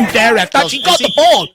Who dare ref? That she got the ball.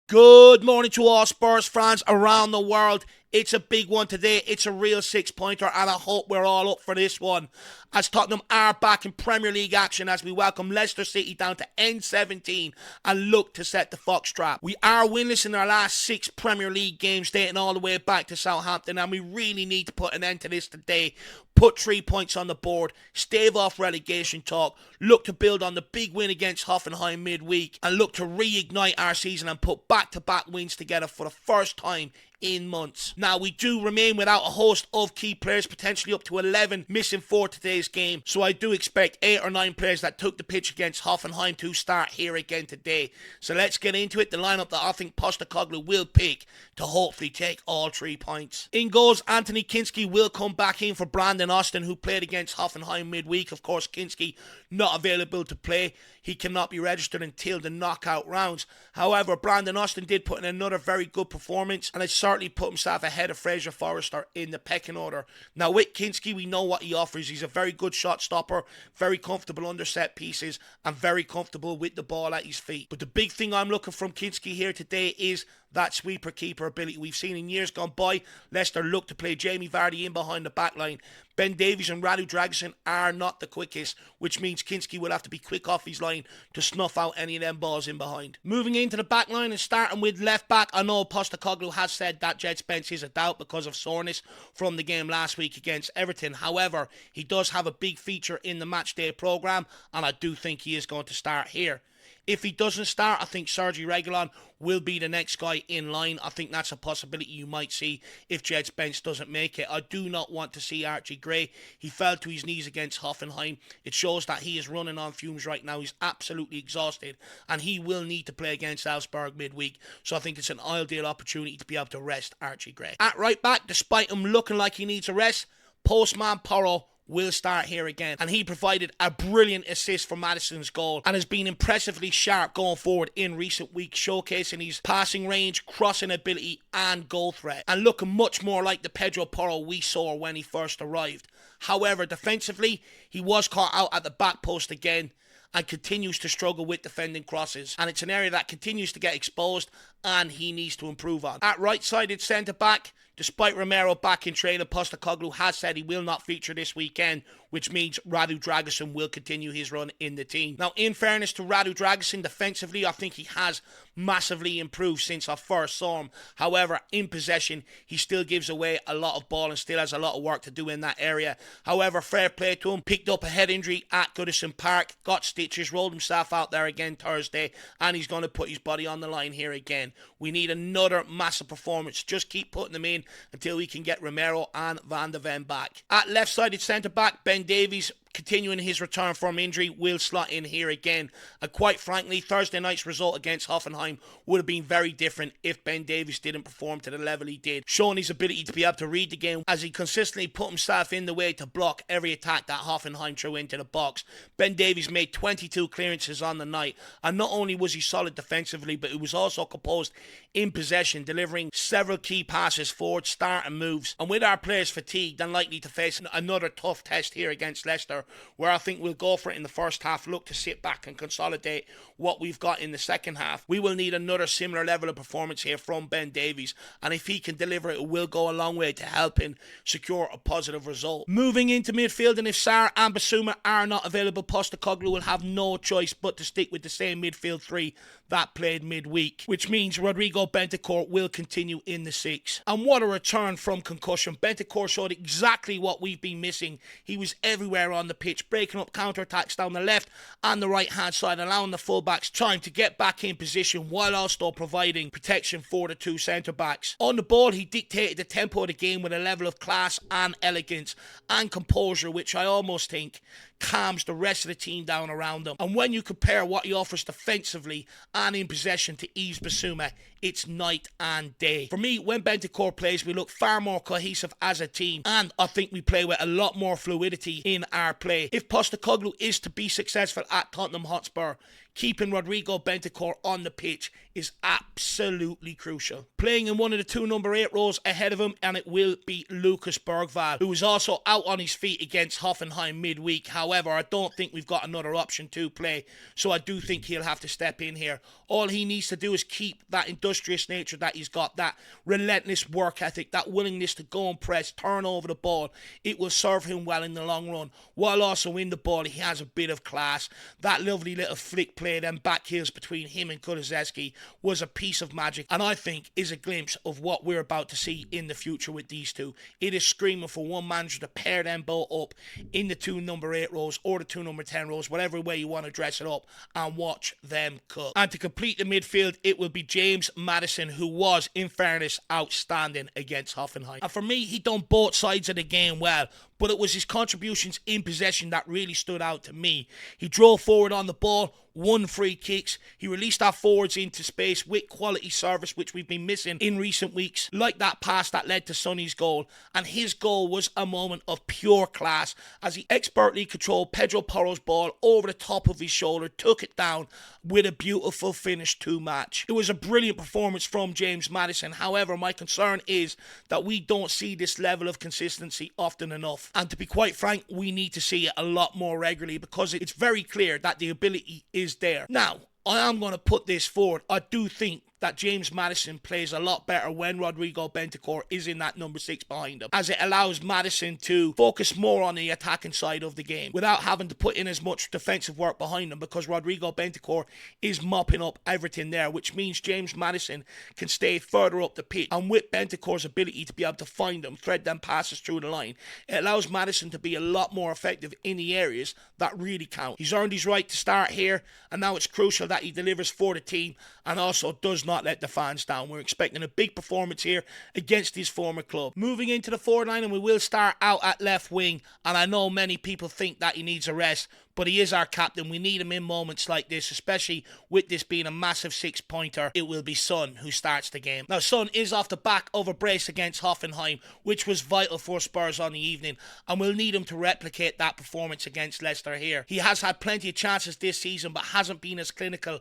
Good morning to all Spurs fans around the world. It's a big one today. It's a real six-pointer, and I hope we're all up for this one. As Tottenham are back in Premier League action as we welcome Leicester City down to N17 and look to set the foxtrot. We are winless in our last 6 Premier League games, dating all the way back to Southampton, and we really need to put an end to this today. Put 3 points on the board, stave off relegation talk, look to build on the big win against Hoffenheim midweek, and look to reignite our season and put back-to-back wins together for the first time in months. Now, we do remain without a host of key players, potentially up to 11 missing for today's game, so I do expect 8 or 9 players that took the pitch against Hoffenheim to start here again today. So let's get into it. The lineup that I think Postecoglou will pick to hopefully take all 3 points. In goals, Anthony Kinski will come back in for Brandon Austin, who played against Hoffenheim midweek. Of course, Kinski not available to play. He cannot be registered until the knockout rounds. However, Brandon Austin did put in another very good performance and has certainly put himself ahead of Fraser Forrester in the pecking order. Now, with Kinski, we know what he offers. He's a very good shot stopper, very comfortable under set pieces, and very comfortable with the ball at his feet. But the big thing I'm looking from Kinski here today is that sweeper keeper ability. We've seen in years gone by, Leicester look to play Jamie Vardy in behind the back line. Ben Davies and Radu Dragusin are not the quickest, which means Kinski will have to be quick off his line to snuff out any of them balls in behind. Moving into the back line and starting with left back, I know Postecoglou has said that Djed Spence is a doubt because of soreness from the game last week against Everton. However, he does have a big feature in the matchday programme, and I do think he is going to start here. If he doesn't start, I think Sergi Reguilon will be the next guy in line. I think that's a possibility you might see if Djed Spence doesn't make it. I do not want to see Archie Gray. He fell to his knees against Hoffenheim. It shows that he is running on fumes right now. He's absolutely exhausted, and he will need to play against Salzburg midweek. So I think it's an ideal opportunity to be able to rest Archie Gray. At right back, despite him looking like he needs a rest, Postman Porro will start here again, and he provided a brilliant assist for Maddison's goal and has been impressively sharp going forward in recent weeks, showcasing his passing range, crossing ability and goal threat, and looking much more like the Pedro Porro we saw when he first arrived. However, defensively, he was caught out at the back post again and continues to struggle with defending crosses, and it's an area that continues to get exposed and he needs to improve on. At right-sided centre-back, despite Romero back in training, Postecoglou has said he will not feature this weekend, which means Radu Dragusin will continue his run in the team. Now, in fairness to Radu Dragusin, defensively, I think he has massively improved since I first saw him. However, in possession, he still gives away a lot of ball and still has a lot of work to do in that area. However, fair play to him. Picked up a head injury at Goodison Park, got stitches, rolled himself out there again Thursday, and he's going to put his body on the line here again. We need another massive performance. Just keep putting them in until we can get Romero and Van de Ven back. At left-sided centre-back, Ben Davies, continuing his return from injury, will slot in here again. And quite frankly, Thursday night's result against Hoffenheim would have been very different if Ben Davies didn't perform to the level he did, showing his ability to be able to read the game as he consistently put himself in the way to block every attack that Hoffenheim threw into the box. Ben Davies made 22 clearances on the night, and not only was he solid defensively, but he was also composed in possession, delivering several key passes forward, start and moves. And with our players fatigued and likely to face another tough test here against Leicester, where I think we'll go for it in the first half, look to sit back and consolidate what we've got in the second half, we will need another similar level of performance here from Ben Davies, and if he can deliver it, it will go a long way to helping secure a positive result. Moving into midfield, and if Sarr and Bissouma are not available, Postecoglou will have no choice but to stick with the same midfield three that played midweek, which means Rodrigo Bentancur will continue in the 6. And what a return from concussion. Bentancur showed exactly what we've been missing. He was everywhere on the pitch, breaking up counter-attacks down the left and the right-hand side, allowing the full-backs time to get back in position while also providing protection for the 2 centre-backs. On the ball, he dictated the tempo of the game with a level of class and elegance and composure, which I almost think calms the rest of the team down around him. And when you compare what he offers defensively and in possession to Yves Bissouma, it's night and day. For me, when Bentancur plays, we look far more cohesive as a team, and I think we play with a lot more fluidity in our play. If Postecoglou is to be successful at Tottenham Hotspur, keeping Rodrigo Bentancur on the pitch is absolutely crucial. Playing in one of the two number 8 roles ahead of him, and it will be Lucas Bergvall, who is also out on his feet against Hoffenheim midweek. However, I don't think we've got another option to play, so I do think he'll have to step in here. All he needs to do is keep that industrious nature that he's got, that relentless work ethic, that willingness to go and press, turn over the ball. It will serve him well in the long run. While also in the ball, he has a bit of class. That lovely little flick play, then back heels between him and Kulusevski was a piece of magic, and I think is a glimpse of what we're about to see in the future with these two. It is screaming for one manager to pair them both up in the two number 8 rows or the two number 10 rows, whatever way you want to dress it up, and watch them cook. And to complete the midfield, it will be James Maddison, who was, in fairness, outstanding against Hoffenheim. And for me, he done both sides of the game well, but it was his contributions in possession that really stood out to me. He drove forward on the ball, won free kicks, he released our forwards into space with quality service, which we've been missing in recent weeks, like that pass that led to Sonny's goal. And his goal was a moment of pure class as he expertly controlled Pedro Porro's ball over the top of his shoulder, took it down with a beautiful finish to match. It was a brilliant performance from James Maddison. However, my concern is that we don't see this level of consistency often enough. And to be quite frank, we need to see it a lot more regularly, because it's very clear that the ability is there. Now, I am going to put this forward. I do think that James Maddison plays a lot better when Rodrigo Bentancur is in that number 6 behind him, as it allows Maddison to focus more on the attacking side of the game without having to put in as much defensive work behind him, because Rodrigo Bentancur is mopping up everything there, which means James Maddison can stay further up the pitch. And with Bentancur's ability to be able to find them, thread them passes through the line, it allows Maddison to be a lot more effective in the areas that really count. He's earned his right to start here, and now it's crucial that he delivers for the team and also does not let the fans down. We're expecting a big performance here against his former club. Moving into the forward line, and we will start out at left wing, and I know many people think that he needs a rest, but he is our captain. We need him in moments like this, especially with this being a massive 6-pointer. It will be Son who starts the game. Now, Son is off the back of a brace against Hoffenheim, which was vital for Spurs on the evening, and we'll need him to replicate that performance against Leicester here. He has had plenty of chances this season, but hasn't been as clinical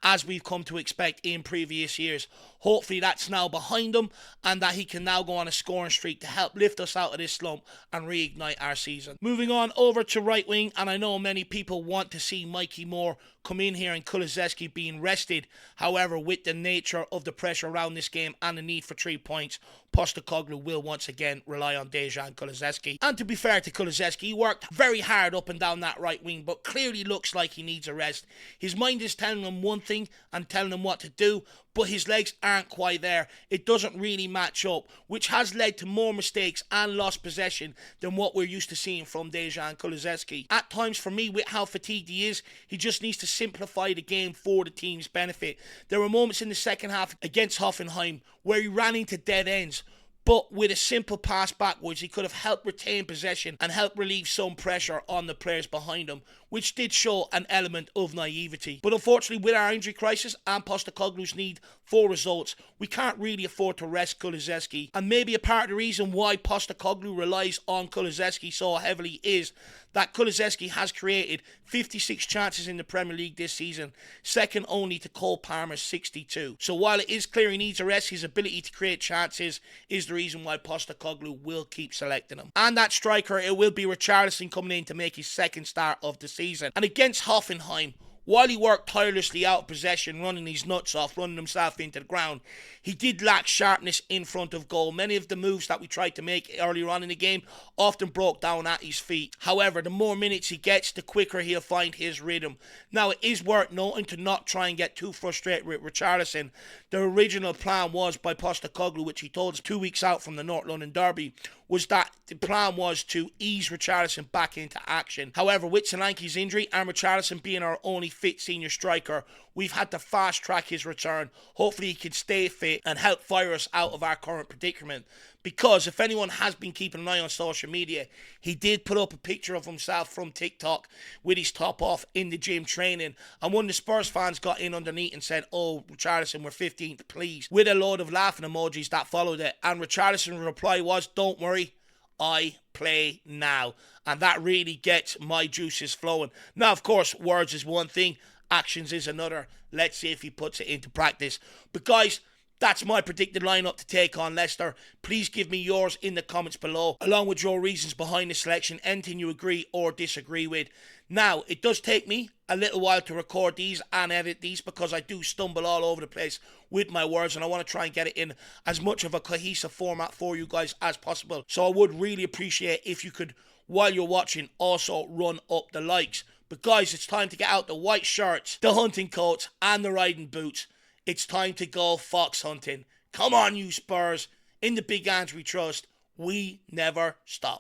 as we've come to expect in previous years. Hopefully that's now behind him, and that he can now go on a scoring streak to help lift us out of this slump and reignite our season. Moving on over to right wing, and I know many people want to see Mikey Moore come in here and Kulusevski being rested. However, with the nature of the pressure around this game and the need for 3 points, Postecoglou will once again rely on Djed and Kulusevski. And to be fair to Kulusevski, he worked very hard up and down that right wing, but clearly looks like he needs a rest. His mind is telling him one thing and telling him what to do, but his legs aren't quite there. It doesn't really match up, which has led to more mistakes and lost possession than what we're used to seeing from Djed and Kulusevski. At times, for me, with how fatigued he is, he just needs to simplify the game for the team's benefit. There were moments in the second half against Hoffenheim where he ran into dead ends, but with a simple pass backwards, he could have helped retain possession and helped relieve some pressure on the players behind him, which did show an element of naivety. But unfortunately, with our injury crisis and Postecoglou's need for results, we can't really afford to rest Kulusevski. And maybe a part of the reason why Postecoglou relies on Kulusevski so heavily is that Kulusevski has created 56 chances in the Premier League this season, second only to Cole Palmer's 62. So while it is clear he needs a rest, his ability to create chances is the reason why Postecoglou will keep selecting him. And that striker, it will be Richarlison coming in to make his second start of the season. And against Hoffenheim, while he worked tirelessly out of possession, running his nuts off, running himself into the ground, he did lack sharpness in front of goal. Many of the moves that we tried to make earlier on in the game often broke down at his feet. However, the more minutes he gets, the quicker he'll find his rhythm. Now, it is worth noting to not try and get too frustrated with Richarlison. The original plan was by Postecoglou, which he told us 2 weeks out from the North London Derby, was that the plan was to ease Richarlison back into action. However, with Solanke's injury and Richarlison being our only fit senior striker, we've had to fast track his return. Hopefully he can stay fit and help fire us out of our current predicament. Because if anyone has been keeping an eye on social media, he did put up a picture of himself from TikTok with his top off in the gym training. And one of the Spurs fans got in underneath and said, "Oh, Richarlison, we're 15th, please," with a load of laughing emojis that followed it. And Richarlison's reply was, "Don't worry, I play now." And that really gets my juices flowing. Now, of course, words is one thing, actions is another. Let's see if he puts it into practice. But guys, that's my predicted lineup to take on Leicester. Please give me yours in the comments below, along with your reasons behind the selection, anything you agree or disagree with. Now, it does take me a little while to record these and edit these because I do stumble all over the place with my words, and I want to try and get it in as much of a cohesive format for you guys as possible. So I would really appreciate if you could, while you're watching, also run up the likes. But guys, it's time to get out the white shirts, the hunting coats and the riding boots. It's time to go fox hunting. Come on, you Spurs. In the big hands we trust. We never stop.